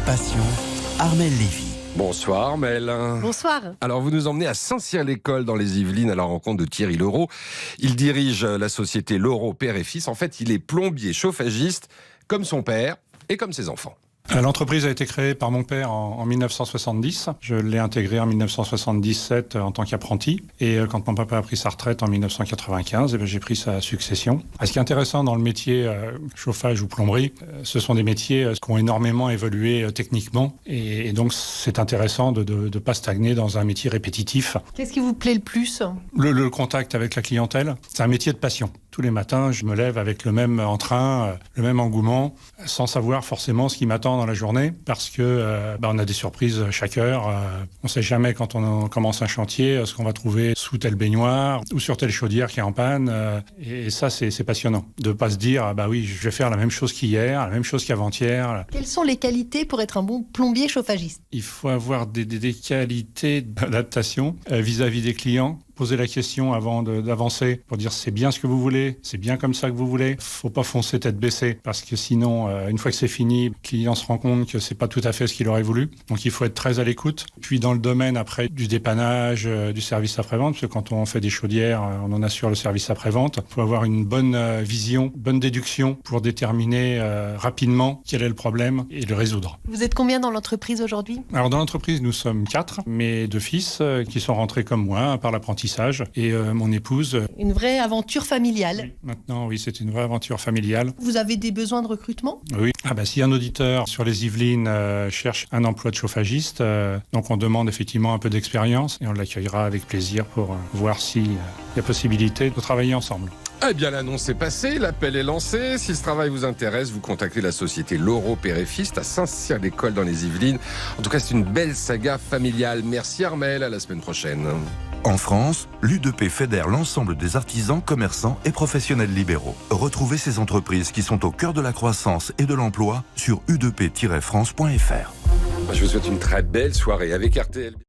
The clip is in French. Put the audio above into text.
Passion, Armelle Lévy. Bonsoir Armelle. Bonsoir. Alors vous nous emmenez à Saint-Cyr-l'École dans les Yvelines à la rencontre de Thierry Leroux. Il dirige la société Leroux Père et Fils. En fait, il est plombier chauffagiste comme son père et comme ses enfants. L'entreprise a été créée par mon père en 1970. Je l'ai intégrée en 1977 en tant qu'apprenti. Et quand mon papa a pris sa retraite en 1995, j'ai pris sa succession. Ce qui est intéressant dans le métier chauffage ou plomberie, ce sont des métiers qui ont énormément évolué techniquement. Et donc c'est intéressant de ne pas stagner dans un métier répétitif. Qu'est-ce qui vous plaît le plus ? Le contact avec la clientèle, c'est un métier de passion. Tous les matins, je me lève avec le même entrain, le même engouement, sans savoir forcément ce qui m'attend dans la journée, parce que on a des surprises chaque heure. On ne sait jamais quand on commence un chantier ce qu'on va trouver sous telle baignoire ou sur telle chaudière qui est en panne. Et ça, c'est passionnant. De ne pas se dire, oui, je vais faire la même chose qu'hier, la même chose qu'avant-hier. Quelles sont les qualités pour être un bon plombier chauffagiste ? Il faut avoir des qualités d'adaptation vis-à-vis des clients. Poser la question avant d'avancer pour dire c'est bien ce que vous voulez, c'est bien comme ça que vous voulez. Faut pas foncer tête baissée parce que sinon, une fois que c'est fini, le client se rend compte que c'est pas tout à fait ce qu'il aurait voulu. Donc il faut être très à l'écoute. Puis dans le domaine après du dépannage, du service après-vente, parce que quand on fait des chaudières, on en assure le service après-vente. Il faut avoir une bonne vision, bonne déduction pour déterminer rapidement quel est le problème et le résoudre. Vous êtes combien dans l'entreprise aujourd'hui ? Alors dans l'entreprise, nous sommes 4, mes 2 fils qui sont rentrés comme moi par l'apprentissage. Et mon épouse. Une vraie aventure familiale. Oui, maintenant, oui, c'est une vraie aventure familiale. Vous avez des besoins de recrutement ? Oui. Si un auditeur sur les Yvelines cherche un emploi de chauffagiste, donc on demande effectivement un peu d'expérience et on l'accueillera avec plaisir pour voir s'il y a possibilité de travailler ensemble. Eh bien, l'annonce est passée, l'appel est lancé. Si ce travail vous intéresse, vous contactez la société Leroux Père et Fils à Saint-Cyr-l'École dans les Yvelines. En tout cas, c'est une belle saga familiale. Merci Armelle, à la semaine prochaine. En France, l'U2P fédère l'ensemble des artisans, commerçants et professionnels libéraux. Retrouvez ces entreprises qui sont au cœur de la croissance et de l'emploi sur u2p-france.fr. Je vous souhaite une très belle soirée avec RTL.